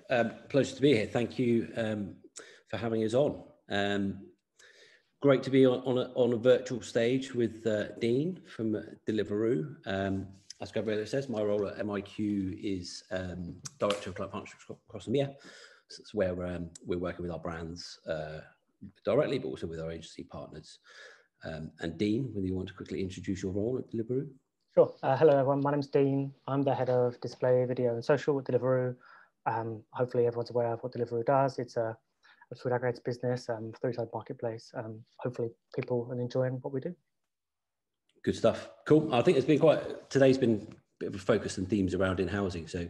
Pleasure to be here. Thank you for having us on. Great to be on a virtual stage with Dean from Deliveroo. As Gabriella says, my role at MiQ is Director of Client Partnerships across EMEA. So it's where we're working with our brands directly, but also with our agency partners. And Dean, whether you want to quickly introduce your role at Deliveroo? Sure. Hello, everyone. My name's Dean. I'm the head of display, video, and social at Deliveroo. Hopefully, everyone's aware of what Deliveroo does. It's a food aggregator business, three-side marketplace. Hopefully, people are enjoying what we do. Good stuff. Cool. I think today's been a bit of a focus and themes around in-housing. So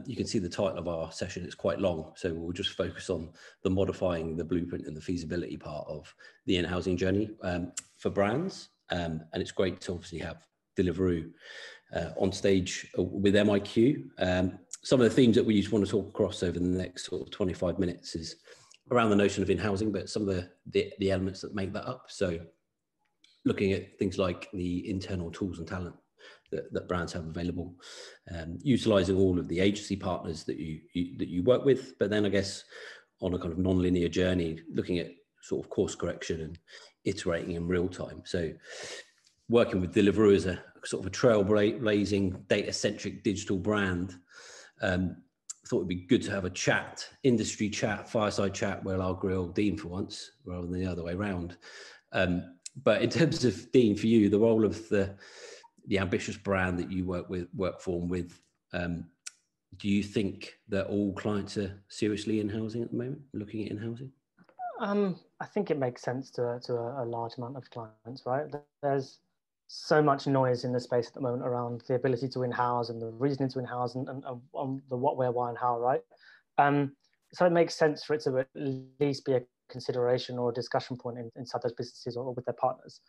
you can see the title of our session. It's quite long. So we'll just focus on the modifying the blueprint and the feasibility part of the in-housing journey for brands. And it's great to obviously have Deliveroo on stage with MiQ. Some of the themes that we just want to talk across over the next sort of 25 minutes is around the notion of in-housing, but some of the elements that make that up. So looking at things like the internal tools and talent that brands have available, utilizing all of the agency partners that you work with, but then I guess on a kind of non-linear journey, looking at sort of course correction and iterating in real time. So working with Deliveroo as a sort of a trailblazing data-centric digital brand, thought it'd be good to have a chat, industry chat, fireside chat, where I'll grill Dean for once rather than the other way around. But in terms of Dean, for you, the role of the ambitious brand that you work for and with, do you think that all clients are seriously in-housing at the moment, looking at in-housing? I think it makes sense to a large amount of clients, right? There's so much noise in the space at the moment around the ability to in-house and the reasoning to in-house and the what, where, why, and how, right? So it makes sense for it to at least be a consideration or a discussion point inside those businesses or with their partners.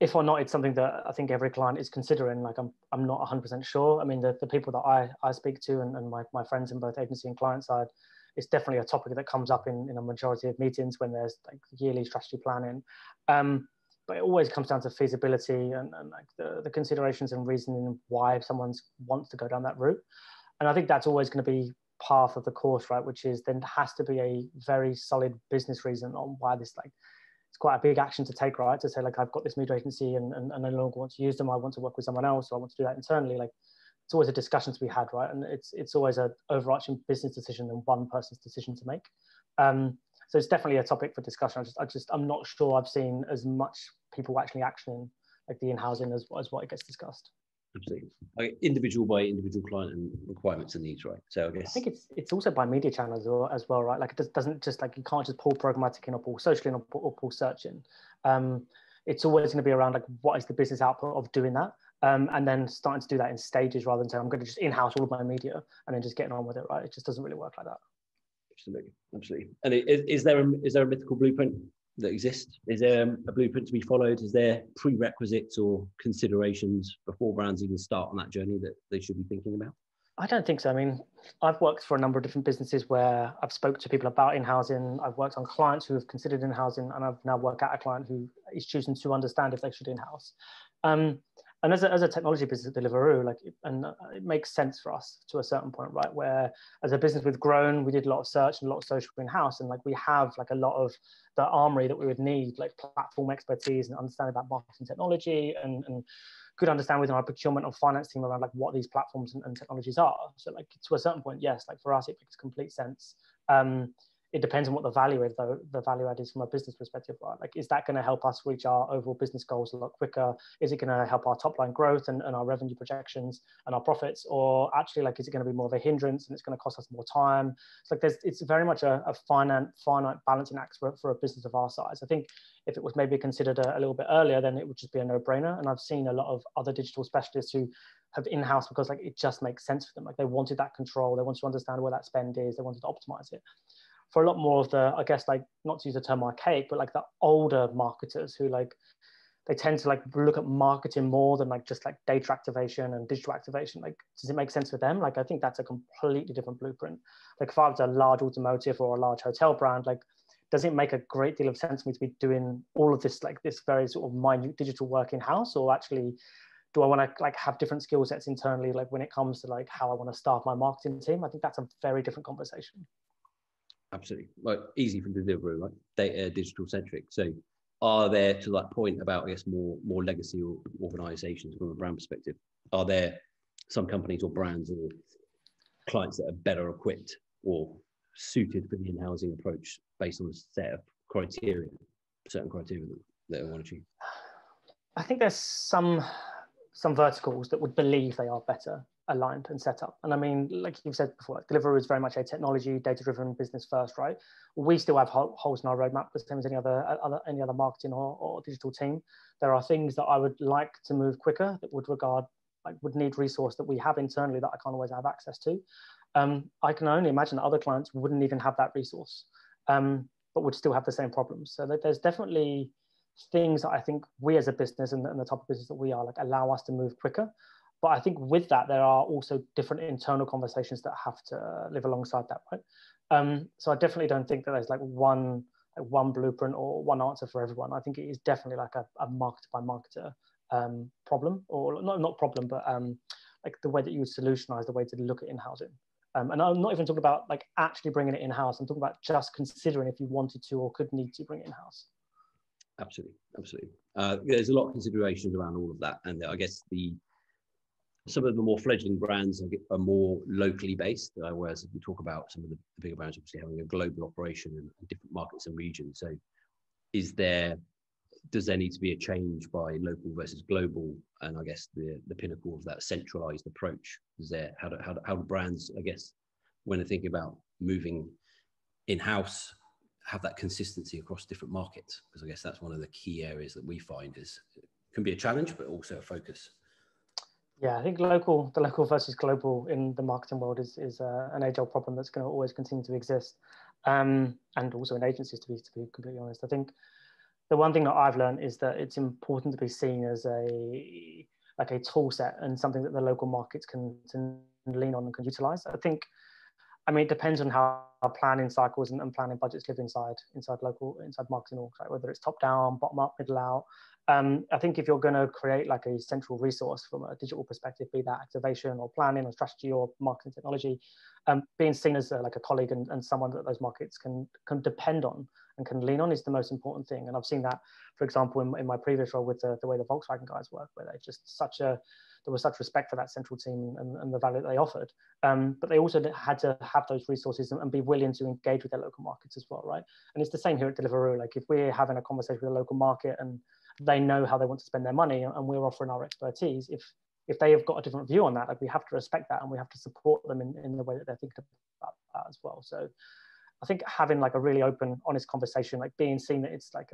If or not, it's something that I think every client is considering. Like I'm not 100% sure. I mean, the people that I speak to and my friends in both agency and client side, it's definitely a topic that comes up in a majority of meetings when there's like yearly strategy planning. But it always comes down to feasibility and like the considerations and reasoning why someone wants to go down that route. And I think that's always going to be part of the course, right? Which is there has to be a very solid business reason on why this, like, it's quite a big action to take, right? To say like, I've got this media agency and I no longer want to use them. I want to work with someone else, or I want to do that internally. Like, it's always a discussion to be had, right? And it's always an overarching business decision than one person's decision to make. So it's definitely a topic for discussion. I'm not sure I've seen as much people actually actioning like the in-housing as what it gets discussed. Absolutely. Like individual by individual client and requirements and needs, right? So I guess I think it's also by media channels as well, right? Like it doesn't just like, you can't just pull programmatic in or pull social in or pull search in. It's always going to be around like, what is the business output of doing that? And then starting to do that in stages rather than saying, I'm going to just in-house all of my media and then just getting on with it, right? It just doesn't really work like that. Absolutely. And is there a mythical blueprint that exists? Is there a blueprint to be followed? Is there prerequisites or considerations before brands even start on that journey that they should be thinking about? I don't think so. I mean, I've worked for a number of different businesses where I've spoken to people about in-housing. I've worked on clients who have considered in-housing, and I've now worked at a client who is choosing to understand if they should in-house. And as a technology business at Deliveroo, like, it makes sense for us to a certain point, right? Where as a business we've grown, we did a lot of search and a lot of social in-house, and like we have like a lot of the armory that we would need, like platform expertise and understanding about marketing technology and good understanding within our procurement and finance team around like what these platforms and technologies are. So like to a certain point, yes, like for us, it makes complete sense. It depends on what the value is, though. The value add is from a business perspective, right? Like, is that going to help us reach our overall business goals a lot quicker? Is it going to help our top line growth and our revenue projections and our profits? Or actually, like, is it going to be more of a hindrance and it's going to cost us more time? It's like it's very much a finite balancing act for a business of our size. I think if it was maybe considered a little bit earlier, then it would just be a no-brainer. And I've seen a lot of other digital specialists who have in-house because like it just makes sense for them. Like they wanted that control, they wanted to understand where that spend is, they wanted to optimize it. For a lot more of the, I guess, like, not to use the term archaic, but like the older marketers who like, they tend to like look at marketing more than like just like data activation and digital activation. Like, does it make sense for them? Like, I think that's a completely different blueprint. Like if I was a large automotive or a large hotel brand, like, does it make a great deal of sense for me to be doing all of this, like this very sort of minute digital work in-house? Or actually, do I want to like have different skill sets internally, like when it comes to like how I want to staff my marketing team? I think that's a very different conversation. Absolutely. Like easy from Deliveroo, right? Data, digital centric. So are there, to that point about, I guess, more legacy organizations from a brand perspective, are there some companies or brands or clients that are better equipped or suited for the in-housing approach based on a set of criteria, certain criteria that I want to achieve? I think there's some verticals that would believe they are better aligned and set up. And I mean, like you've said before, like Deliveroo is very much a technology, data-driven business first, right? We still have holes in our roadmap, the same as any other marketing or digital team. There are things that I would like to move quicker that would need resource that we have internally that I can't always have access to. I can only imagine that other clients wouldn't even have that resource, but would still have the same problems. So there's definitely things that I think we as a business and the type of business that we are, like, allow us to move quicker. But I think with that, there are also different internal conversations that have to live alongside that, right? So I definitely don't think that there's like one blueprint or one answer for everyone. I think it is definitely like a marketer by marketer problem, or not problem, but like the way that you would solutionize the way to look at in-housing. And I'm not even talking about like actually bringing it in-house. I'm talking about just considering if you wanted to or could need to bring it in-house. Absolutely, absolutely. There's a lot of considerations around all of that, and I guess some of the more fledgling brands are more locally based, whereas if we talk about some of the bigger brands, obviously having a global operation in different markets and regions. So, does there need to be a change by local versus global? And I guess the pinnacle of that centralized approach is there. How do brands, I guess, when they're thinking about moving in-house, have that consistency across different markets? Because I guess that's one of the key areas that we find can be a challenge, but also a focus. Yeah, I think the local versus global in the marketing world is an age-old problem that's going to always continue to exist, and also in agencies, to be completely honest. I think the one thing that I've learned is that it's important to be seen as a tool set and something that the local markets can lean on and can utilize. I mean, it depends on how planning cycles and planning budgets live inside marketing orgs, right? Whether it's top down, bottom up, middle out. I think if you're going to create like a central resource from a digital perspective, be that activation or planning or strategy or marketing technology, being seen as like a colleague and someone that those markets can depend on and can lean on is the most important thing. And I've seen that, for example, in my previous role with the way the Volkswagen guys work, where there was such respect for that central team and the value that they offered. But they also had to have those resources and be willing to engage with their local markets as well, right? And it's the same here at Deliveroo. Like if we're having a conversation with a local market and they know how they want to spend their money and we're offering our expertise, if they have got a different view on that, like we have to respect that and we have to support them in the way that they're thinking about that as well. So I think having like a really open, honest conversation, like being seen that it's like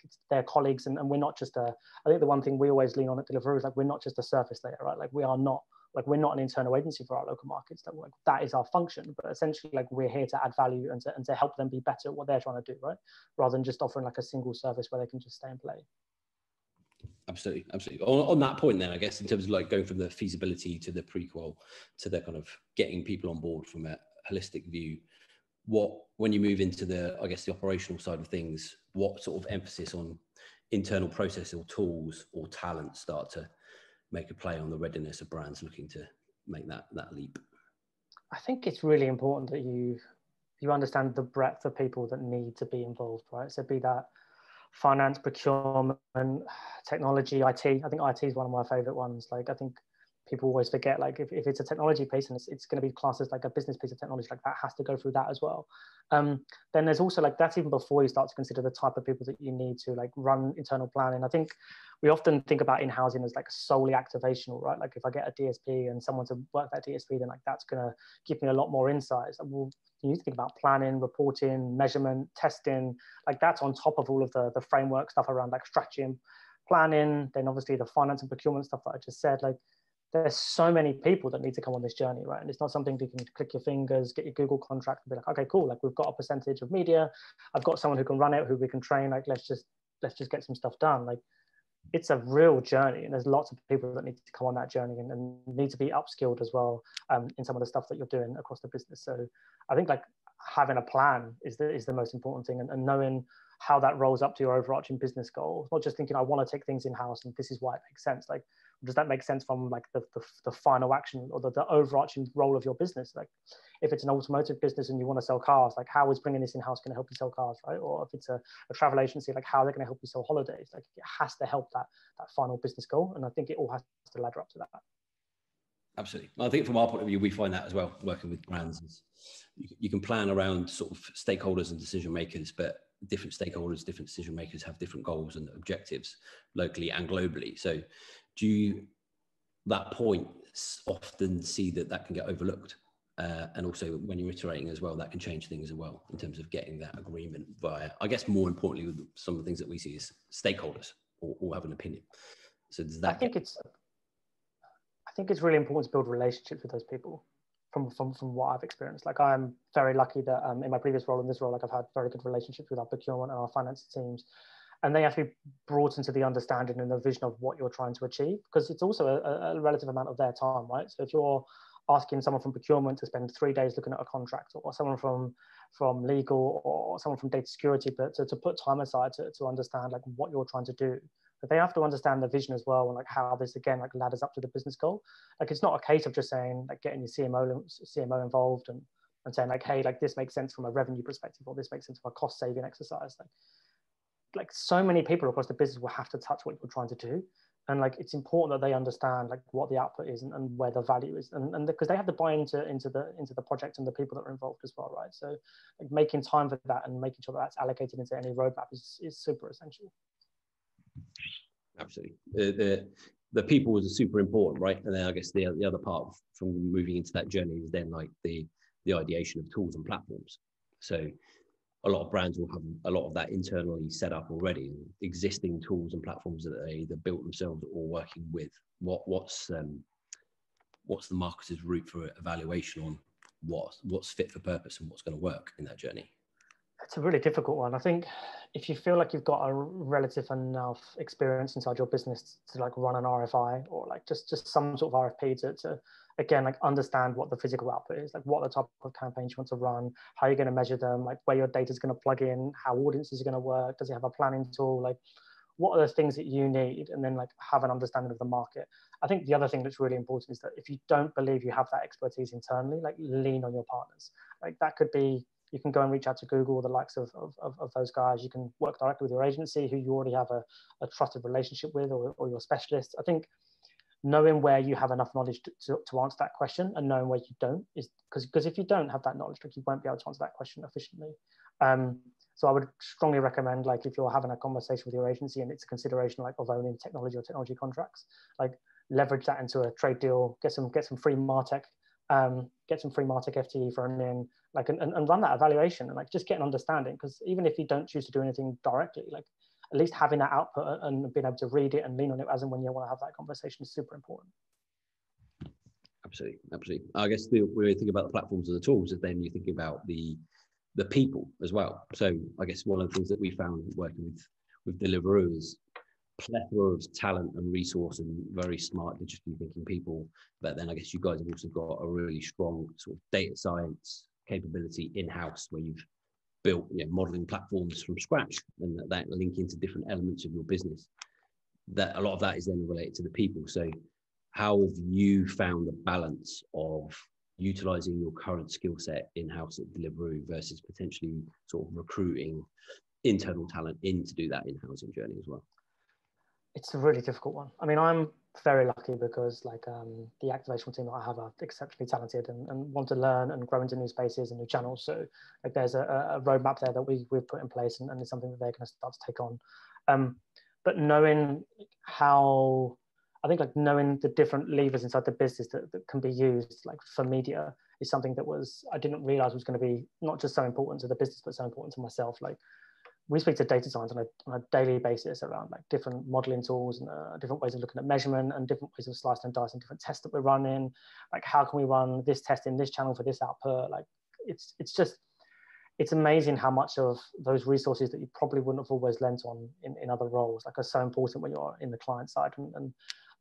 it's their colleagues and we're not just I think the one thing we always lean on at Deliveroo is like we're not just a surface layer, right? Like we're not an internal agency for our local markets. That is our function, but essentially like we're here to add value and to help them be better at what they're trying to do, right? Rather than just offering like a single service where they can just stay and play. Absolutely. On that point then, I guess in terms of like going from the feasibility to the prequel to the kind of getting people on board from a holistic view, when you move into the operational side of things, what sort of emphasis on internal process or tools or talent start to make a play on the readiness of brands looking to make that leap? I think it's really important that you understand the breadth of people that need to be involved, right? So be that finance, procurement, technology, IT. I think IT is one of my favorite ones. Like I think people always forget, like if it's a technology piece and it's going to be classed as like a business piece of technology, like that has to go through that as well. Then there's also like that's even before you start to consider the type of people that you need to like run internal planning. I think we often think about in-housing as like solely activational, right? Like if I get a DSP and someone to work that DSP, then like that's going to give me a lot more insights. Well, you need to think about planning, reporting, measurement, testing, like that's on top of all of the framework stuff around like strategy and planning. Then obviously the finance and procurement stuff that I just said, like there's so many people that need to come on this journey, right? And it's not something you can click your fingers, get your Google contract and be like, okay, cool. Like we've got a percentage of media. I've got someone who can run it, who we can train. Like, let's just get some stuff done. Like it's a real journey and there's lots of people that need to come on that journey and need to be upskilled as well in some of the stuff that you're doing across the business. So I think like having a plan is the most important thing and knowing how that rolls up to your overarching business goal. Not just thinking I want to take things in-house and this is why it makes sense. Like Does that make sense from like the final action or the overarching role of your business? Like if it's an automotive business and you want to sell cars, like how is bringing this in-house going to help you sell cars, right? Or if it's a travel agency, like how are they going to help you sell holidays? Like it has to help that final business goal. And I think it all has to ladder up to that. Absolutely. I think from our point of view, we find that as well, working with brands, is you can plan around sort of stakeholders and decision makers, but different stakeholders, different decision makers have different goals and objectives locally and globally. So do you, that point, often see that can get overlooked? And also when you're iterating as well, that can change things as well in terms of getting that agreement via, I guess more importantly, with some of the things that we see is stakeholders all have an opinion. So does that I think it's really important to build relationships with those people from what I've experienced. Like I'm very lucky that in my previous role and this role, like I've had very good relationships with our procurement and our finance teams, and they have to be brought into the understanding and the vision of what you're trying to achieve, because it's also a relative amount of their time, right? So if you're asking someone from procurement to spend 3 days looking at a contract, or someone from legal or someone from data security, but to put time aside to understand like what you're trying to do, but they have to understand the vision as well, and like how this again like ladders up to the business goal. Like it's not a case of just saying like getting your CMO involved and saying like, hey, like this makes sense from a revenue perspective, or this makes sense from a cost saving exercise. Like so many people across the business will have to touch what you're trying to do, and like it's important that they understand like what the output is and where the value is, and because they have to buy into the project and the people that are involved as well, right? So like making time for that and making sure that that's allocated into any roadmap is super essential. Absolutely. The people was super important, right? And then I guess the other part from moving into that journey is then like the ideation of tools and platforms. So a lot of brands will have a lot of that internally set up already, existing tools and platforms that they either built themselves or working with. What's the marketer's route for evaluation on what's fit for purpose and what's going to work in that journey? It's a really difficult one. I think if you feel like you've got a relative enough experience inside your business to like run an RFI or like just some sort of RFP to again like understand what the physical output is, like what the type of campaigns you want to run, how you're going to measure them, like where your data is going to plug in, how audiences are going to work, does it have a planning tool, like what are the things that you need, and then like have an understanding of the market. I think the other thing that's really important is that if you don't believe you have that expertise internally, like lean on your partners. Like that could be, you can go and reach out to Google or the likes of those guys. You can work directly with your agency who you already have a trusted relationship with, or your specialists. I think knowing where you have enough knowledge to answer that question and knowing where you don't is because if you don't have that knowledge, like you won't be able to answer that question efficiently. So I would strongly recommend, like if you're having a conversation with your agency and it's a consideration like of owning technology or technology contracts, like leverage that into a trade deal, get some free MarTech, get some free MarTech FTE thrown in, like and run that evaluation and like just get an understanding, because even if you don't choose to do anything directly, like at least having that output and being able to read it and lean on it as and when you want to have that conversation is super important. Absolutely. I guess when you think about the platforms and the tools, then you think about the people as well. So I guess one of the things that we found working with Deliveroo is plethora of talent and resource and very smart digitally thinking people. But then I guess you guys have also got a really strong sort of data science capability in-house where you've built modeling platforms from scratch, and that link into different elements of your business. That a lot of that is then related to the people. So how have you found the balance of utilizing your current skill set in-house at Deliveroo versus potentially sort of recruiting internal talent in to do that in-housing journey as well? It's a really difficult one. I mean, I'm very lucky because like the activation team that I have are exceptionally talented and want to learn and grow into new spaces and new channels. So like there's a roadmap there that we've put in place, and it's something that they're going to start to take on. But knowing how, I think like knowing the different levers inside the business that can be used like for media is something that I didn't realize was going to be not just so important to the business, but so important to myself. Like we speak to data science on a daily basis around like different modeling tools and different ways of looking at measurement and different ways of slicing and dicing different tests that we're running. Like how can we run this test in this channel for this output? Like it's amazing how much of those resources that you probably wouldn't have always lent on in other roles like are so important when you're in the client side, and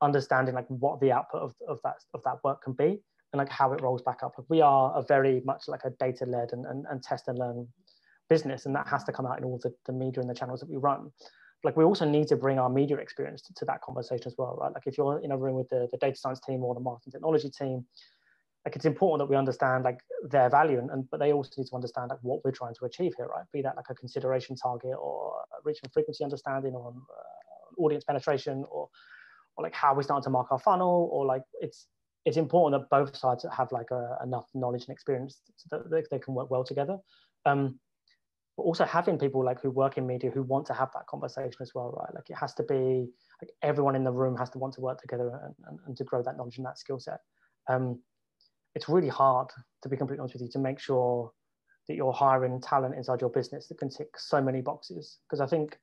understanding like what the output of that work can be and like how it rolls back up. Like we are a very much like a data-led and test and learn business, and that has to come out in all the media and the channels that we run. like we also need to bring our media experience to that conversation as well, right? Like if you're in a room with the data science team or the marketing technology team, like it's important that we understand like their value, but they also need to understand like what we're trying to achieve here, right? Be that like a consideration target or a reach and frequency understanding, or audience penetration, or like how we start to mark our funnel, or like it's important that both sides have like enough knowledge and experience so that they can work well together. But also having people like who work in media who want to have that conversation as well, right? Like it has to be like everyone in the room has to want to work together and to grow that knowledge and that skill set. It's really hard, to be completely honest with you, to make sure that you're hiring talent inside your business that can tick so many boxes. Because I think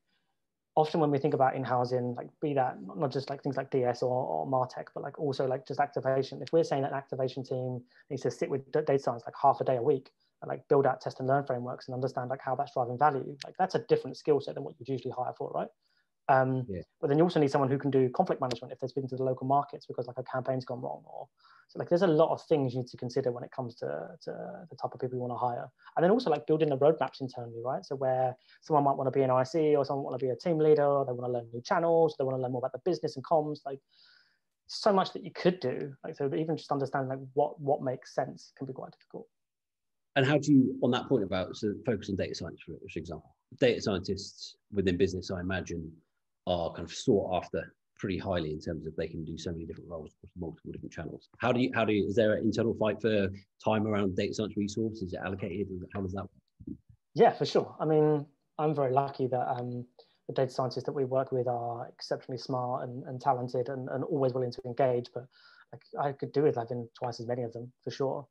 often when we think about in-housing, like be that not just like things like DS or MarTech, but like also like just activation. If we're saying that an activation team needs to sit with data science like half a day a week and like build out test and learn frameworks and understand like how that's driving value, like that's a different skill set than what you'd usually hire for, right? But then you also need someone who can do conflict management if there's been to the local markets because like a campaign's gone wrong, or so like there's a lot of things you need to consider when it comes to the type of people you want to hire. And then also like building the roadmaps internally, right? So where someone might want to be an IC, or someone want to be a team leader, or they want to learn new channels, they want to learn more about the business and comms, like so much that you could do. Like so even just understanding like what makes sense can be quite difficult. And how do you, on that point about focus on data science, for example, data scientists within business, I imagine, are kind of sought after pretty highly in terms of they can do so many different roles across multiple different channels. How do you, is there an internal fight for time around data science resources? Is it allocated? How does that work? Yeah, for sure. I mean, I'm very lucky that the data scientists that we work with are exceptionally smart and talented and always willing to engage, but like, I could do with having twice as many of them for sure,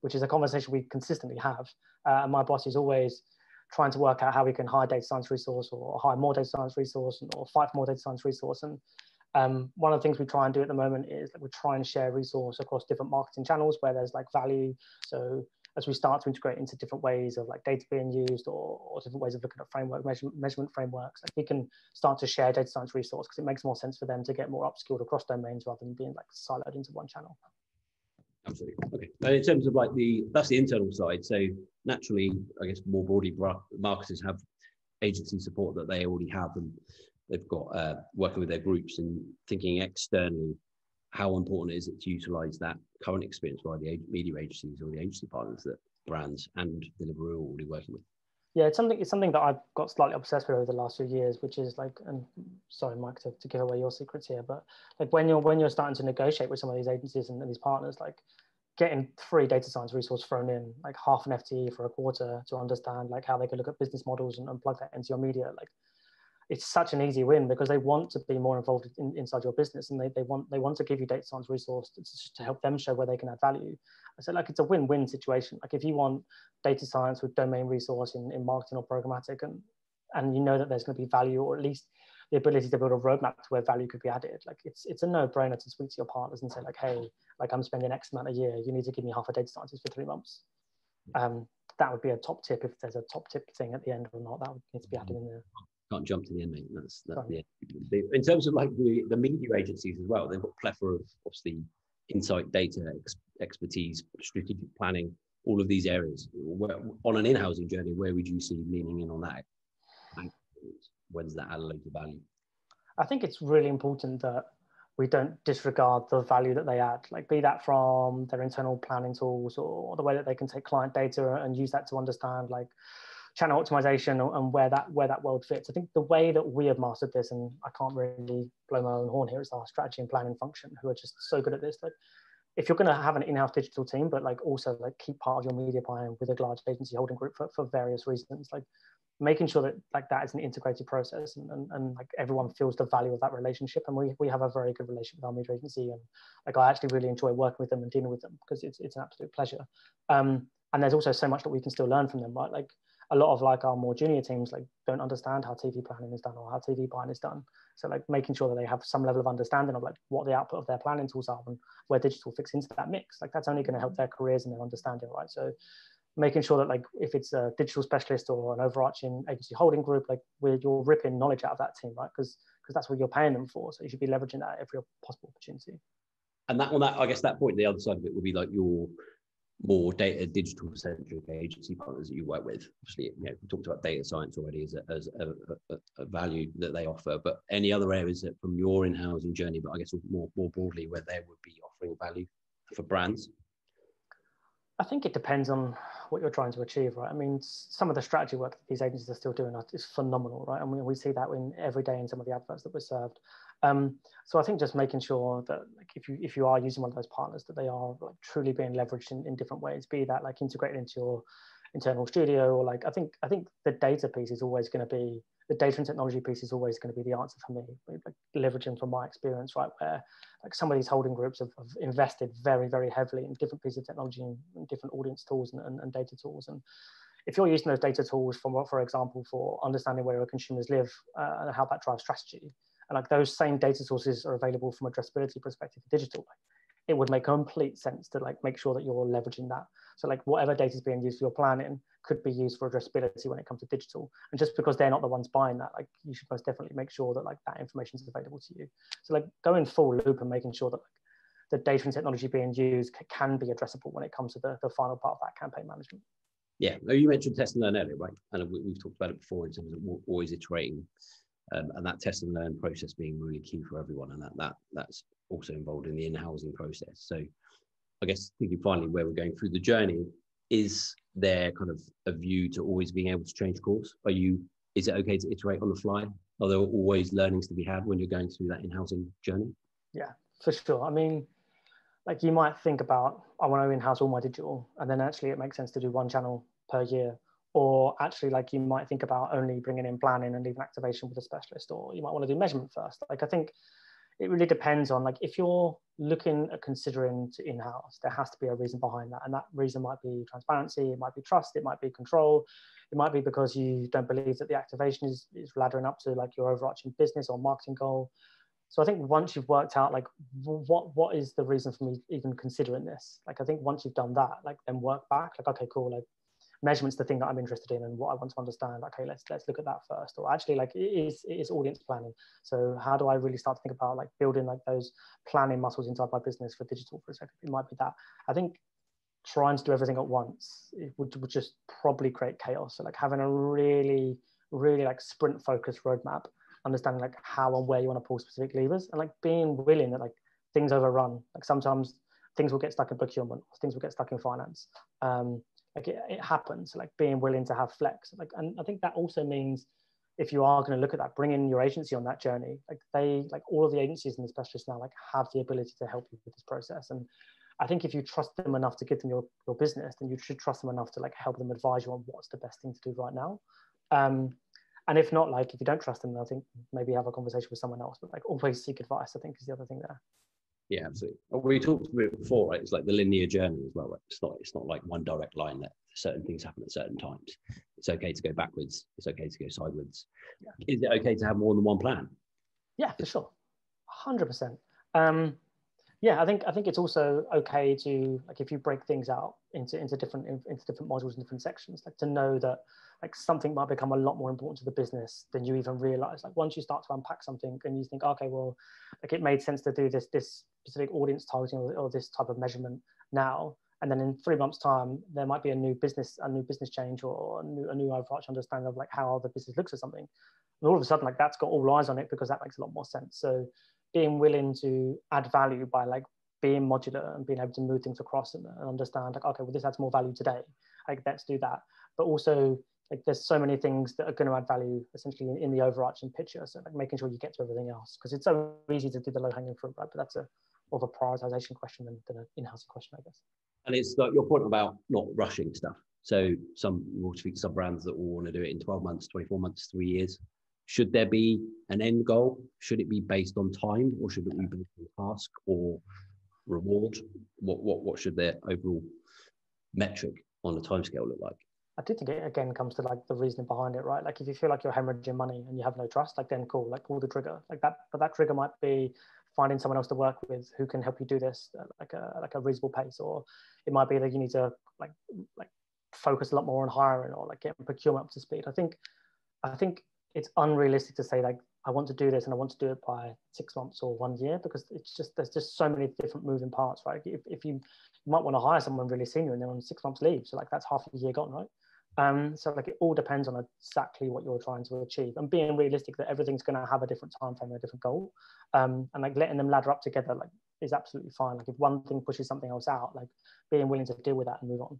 which is a conversation we consistently have. And my boss is always trying to work out how we can hire data science resource or hire more data science resource or fight for more data science resource. And one of the things we try and do at the moment is that we try and share resource across different marketing channels where there's like value. So as we start to integrate into different ways of like data being used or different ways of looking at framework measurement frameworks, like we can start to share data science resource because it makes more sense for them to get more upskilled across domains rather than being like siloed into one channel. Absolutely. Okay. And in terms of like that's the internal side. So naturally, I guess more broadly, marketers have agency support that they already have, and they've got working with their groups and thinking externally. How important is it to utilize that current experience by the media agencies or the agency partners that brands and Deliveroo are already working with? Yeah, it's something that I've got slightly obsessed with over the last few years, which is like, and sorry, Mike, to give away your secrets here, but like when you're starting to negotiate with some of these agencies and these partners, like getting free data science resource thrown in, like half an FTE for a quarter to understand like how they could look at business models and plug that into your media, like it's such an easy win because they want to be more involved inside your business, and they want to give you data science resource to help them show where they can add value. So like it's a win-win situation. Like if you want data science with domain resource in marketing or programmatic, and you know that there's going to be value, or at least the ability to build a roadmap to where value could be added, like it's a no-brainer to speak to your partners and say like, hey, like I'm spending X amount a year, you need to give me half a data scientist for 3 months. That would be a top tip. If there's a top tip thing at the end or not, that would need to be added in there. Can't jump to the end, mate. That's the end. In terms of like the media agencies as well, they've got a plethora of obviously insight, data, expertise, strategic planning, all of these areas. On an in-housing journey, where would you see leaning in on that? When does that add a load of value? I think it's really important that we don't disregard the value that they add, like be that from their internal planning tools or the way that they can take client data and use that to understand like channel optimization and where that world fits. I think the way that we have mastered this, and I can't really blow my own horn here, is our strategy and planning function, who are just so good at this. Like if you're going to have an in-house digital team, but like also like keep part of your media plan with a large agency holding group for various reasons, like making sure that like that is an integrated process and like everyone feels the value of that relationship. And we have a very good relationship with our media agency, and like I actually really enjoy working with them and dealing with them because it's an absolute pleasure. And there's also so much that we can still learn from them, right? Like a lot of like our more junior teams like don't understand how TV planning is done or how TV buying is done. So like making sure that they have some level of understanding of like what the output of their planning tools are and where digital fits into that mix. Like that's only going to help their careers and their understanding, right? So making sure that like if it's a digital specialist or an overarching agency holding group, like you're ripping knowledge out of that team, right? Because that's what you're paying them for. So you should be leveraging that at every possible opportunity. And that on that, I guess that point, the other side of it would be like your more data digital centric agency partners that you work with? Obviously, we talked about data science already as a value that they offer, but any other areas that from your in-housing journey, but I guess more broadly, where they would be offering value for brands? I think it depends on what you're trying to achieve, right? I mean, some of the strategy work that these agencies are still doing is phenomenal, right? And we see that every day in some of the adverts that we're served. So I think just making sure that like if you are using one of those partners, that they are like truly being leveraged in different ways, be that like integrated into your internal studio, or like I think the data piece is always going to be, the data and technology piece is always going to be the answer for me, like leveraging from my experience, right, where like some of these holding groups have invested very, very heavily in different pieces of technology and different audience tools and data tools. And if you're using those data tools for example, for understanding where your consumers live and how that drives strategy, and like those same data sources are available from addressability perspective for digital, it would make complete sense to like make sure that you're leveraging that. So like whatever data is being used for your planning could be used for addressability when it comes to digital. And just because they're not the ones buying that, like you should most definitely make sure that like that information is available to you. So like going full loop and making sure that like the data and technology being used can be addressable when it comes to the final part of that campaign management. Yeah, you mentioned test and learn earlier, right? And we've talked about it before in terms of always iterating, and that test and learn process being really key for everyone, and that's also involved in the in-housing process. So I guess thinking finally where we're going through the journey, is there kind of a view to always being able to change course? Is it okay to iterate on the fly? Are there always learnings to be had when you're going through that in-housing journey? Yeah, for sure. I mean, like you might think about, I want to in-house all my digital, and then actually it makes sense to do one channel per year. Or actually, like you might think about only bringing in planning and leaving activation with a specialist, or you might want to do measurement first. Like I think it really depends on like if you're looking at considering to in-house, there has to be a reason behind that, and that reason might be transparency, it might be trust, it might be control, it might be because you don't believe that the activation is laddering up to like your overarching business or marketing goal. So I think once you've worked out like what is the reason for me even considering this, like I think once you've done that, like then work back, like okay, cool, like measurement's the thing that I'm interested in and what I want to understand. Okay, let's look at that first. Or actually, like it is audience planning. So how do I really start to think about like building like those planning muscles inside my business for digital for a second? It might be that. I think trying to do everything at once, it would just probably create chaos. So like having a really like sprint focused roadmap, understanding like how and where you want to pull specific levers, and like being willing that like things overrun. Like sometimes things will get stuck in procurement, or things will get stuck in finance. Like it happens, like being willing to have flex. Like, and I think that also means if you are going to look at that, bring in your agency on that journey. Like all of the agencies and the specialists now like have the ability to help you with this process. And I think if you trust them enough to give them your business, then you should trust them enough to like help them advise you on what's the best thing to do right now. And if not, like if you don't trust them, I think maybe have a conversation with someone else. But like always seek advice, I think is the other thing there. Yeah, absolutely. We talked about it before, right? It's like the linear journey as well, right? It's not like one direct line that certain things happen at certain times. It's okay to go backwards. It's okay to go sideways. Yeah. Is it okay to have more than one plan? Yeah, for sure. 100%. Yeah, I think it's also okay to like if you break things out into different modules and different sections, like to know that like something might become a lot more important to the business than you even realize. Like once you start to unpack something and you think, okay, well, like it made sense to do this specific audience targeting or this type of measurement now, and then in 3 months' time there might be a new business change or a new overarching understanding of like how the business looks at something, and all of a sudden like that's got all eyes on it because that makes a lot more sense. So being willing to add value by like being modular and being able to move things across and understand like, okay, well, this adds more value today, like let's do that. But also like there's so many things that are going to add value essentially in the overarching picture. So like making sure you get to everything else, because it's so easy to do the low hanging fruit, right? But that's more of a prioritization question than an in-housing question, I guess. And it's like your point about not rushing stuff. So we'll speak to some brands that will want to do it in 12 months, 24 months, 3 years. Should there be an end goal? Should it be based on time, or should it be based on task or reward? What should their overall metric on the timescale look like? I do think it again comes to like the reasoning behind it, right? Like if you feel like you're hemorrhaging money and you have no trust, like then cool, like pull the trigger, like that. But that trigger might be finding someone else to work with who can help you do this like a reasonable pace, or it might be that you need to like focus a lot more on hiring or like getting procurement up to speed. I think it's unrealistic to say like I want to do this and I want to do it by 6 months or 1 year, because it's just, there's just so many different moving parts, right? If you might want to hire someone really senior and they're on 6 months leave, so like that's half a year gone, right? So like it all depends on exactly what you're trying to achieve, and being realistic that everything's going to have a different time frame and a different goal, and like letting them ladder up together like is absolutely fine. Like if one thing pushes something else out, like being willing to deal with that and move on.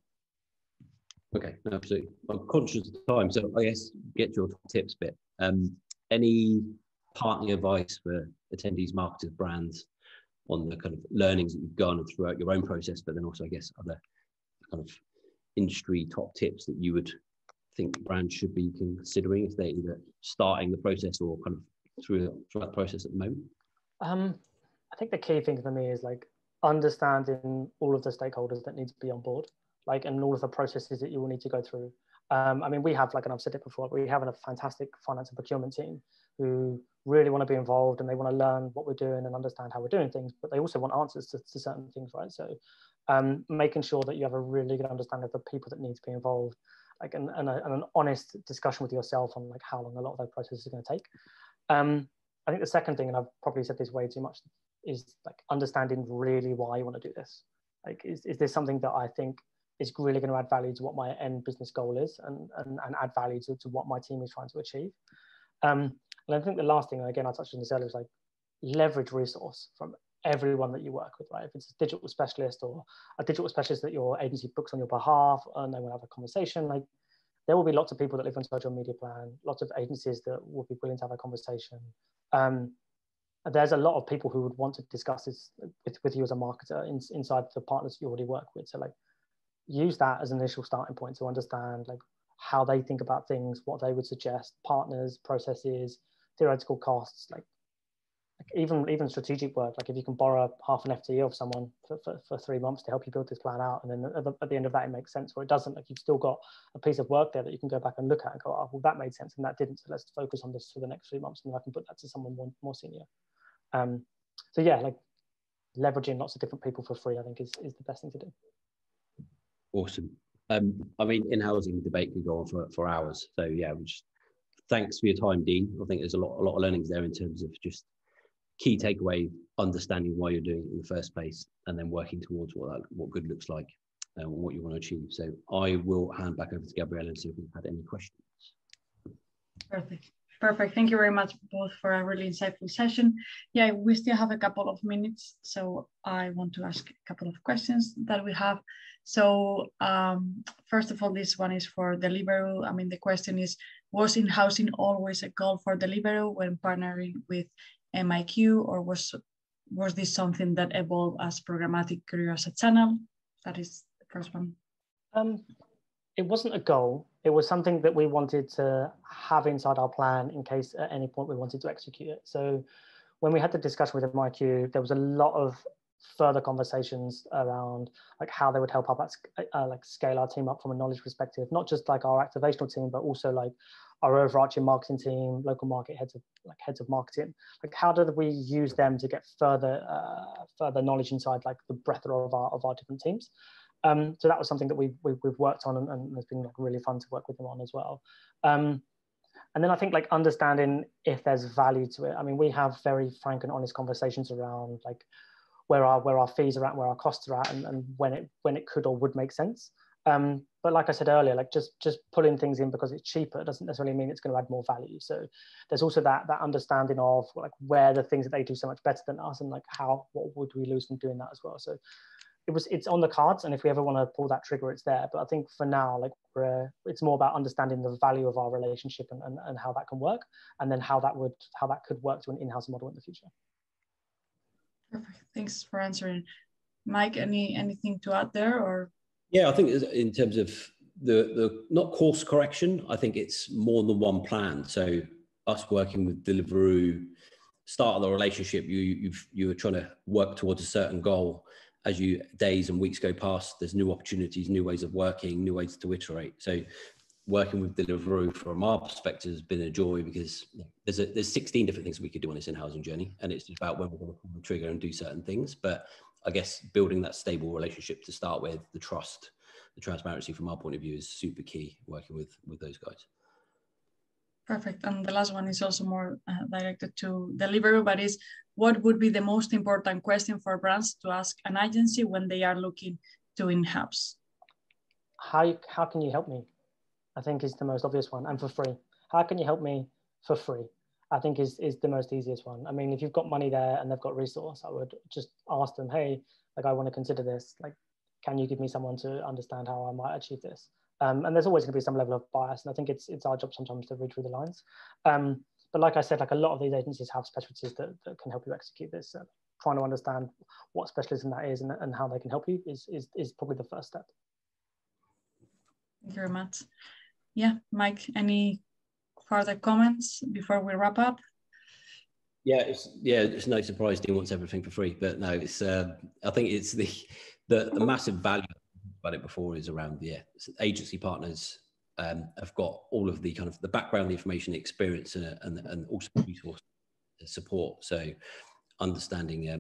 Okay, absolutely. I'm conscious of time, so I guess get your tips bit. Any parting advice for attendees, marketers, brands on the kind of learnings that you've garnered throughout your own process, but then also, I guess, other kind of industry top tips that you would think brands should be considering if they're either starting the process or kind of through that process at the moment? I think the key thing for me is like understanding all of the stakeholders that need to be on board, like, and all of the processes that you will need to go through. I mean, we have, like, and I've said it before, we have a fantastic finance and procurement team who really want to be involved and they want to learn what we're doing and understand how we're doing things, but they also want answers to certain things, right? So making sure that you have a really good understanding of the people that need to be involved, like, and an honest discussion with yourself on like how long a lot of those processes are going to take. I think the second thing, and I've probably said this way too much, is like understanding really why you want to do this. Like, is this something that I think is really going to add value to what my end business goal is, and add value to what my team is trying to achieve. And I think the last thing, and again, I touched on this earlier, is like leverage resource from everyone that you work with, right? If it's a digital specialist or a digital specialist that your agency books on your behalf and they want to have a conversation, like there will be lots of people that live on social media plan, lots of agencies that will be willing to have a conversation. There's a lot of people who would want to discuss this with you as a marketer inside the partners you already work with. So like use that as an initial starting point to understand like how they think about things, what they would suggest, partners, processes, theoretical costs, like even strategic work. Like if you can borrow half an FTE of someone for 3 months to help you build this plan out, and then at the end of that it makes sense, or it doesn't, like you've still got a piece of work there that you can go back and look at and go, oh, well, that made sense and that didn't, so let's focus on this for the next 3 months and then I can put that to someone more senior. So yeah, like leveraging lots of different people for free, I think is the best thing to do. Awesome. I mean, in-housing debate could go on for hours. So yeah, thanks for your time, Dean. I think there's a lot of learnings there in terms of just key takeaway, understanding why you're doing it in the first place, and then working towards what good looks like and what you want to achieve. So I will hand back over to Gabrielle and see if we've had any questions. Perfect. Thank you very much both for a really insightful session. Yeah, we still have a couple of minutes, so I want to ask a couple of questions that we have. So first of all, this one is for Deliveroo. I mean, the question is, was in-housing always a goal for Deliveroo when partnering with MiQ, or was this something that evolved as Programmatic grew as a channel? That is the first one. It wasn't a goal. It was something that we wanted to have inside our plan in case at any point we wanted to execute it. So when we had the discussion with MiQ, there was a lot of further conversations around like how they would help us like scale our team up from a knowledge perspective, not just like our activational team, but also like our overarching marketing team, local market heads of marketing. Like how do we use them to get further knowledge inside like the breadth of our different teams? So that was something that we've worked on, and it's been like really fun to work with them on as well. And then I think like understanding if there's value to it. I mean, we have very frank and honest conversations around like where our fees are at, where our costs are at, and when it could or would make sense. But like I said earlier, like just pulling things in because it's cheaper doesn't necessarily mean it's going to add more value. So there's also that understanding of like where the things that they do so much better than us, and like what would we lose from doing that as well. So it's on the cards, and if we ever want to pull that trigger, it's there. But I think for now, like it's more about understanding the value of our relationship and how that can work, and then how that could work to an in-house model in the future. Perfect. Thanks for answering. Mike, anything to add there, or? Yeah, I think in terms of the not course correction, I think it's more than one plan. So us working with Deliveroo, start of the relationship, you were trying to work towards a certain goal. As days and weeks go past, there's new opportunities, new ways of working, new ways to iterate. So working with Deliveroo from our perspective has been a joy, because there's 16 different things we could do on this in-housing journey, and it's just about when we're going to pull the trigger and do certain things. But I guess building that stable relationship to start with, the trust, the transparency from our point of view is super key working with those guys. Perfect. And the last one is also more directed to Deliveroo, but is what would be the most important question for brands to ask an agency when they are looking to in-house? How can you help me? I think is the most obvious one, and for free. How can you help me for free? I think is the most easiest one. I mean, if you've got money there and they've got resource, I would just ask them, hey, like I want to consider this. Like, can you give me someone to understand how I might achieve this? And there's always going to be some level of bias, and I think it's our job sometimes to read through the lines. But like I said, like a lot of these agencies have specialties that can help you execute this. Trying to understand what specialism that is and how they can help you is probably the first step. Thank you very much. Yeah, Mike, any further comments before we wrap up? Yeah, it's no surprise Dean wants everything for free, but no, it's I think it's the massive value about it before is around agency partners have got all of the kind of the background, the information, the experience, and also resource support. So understanding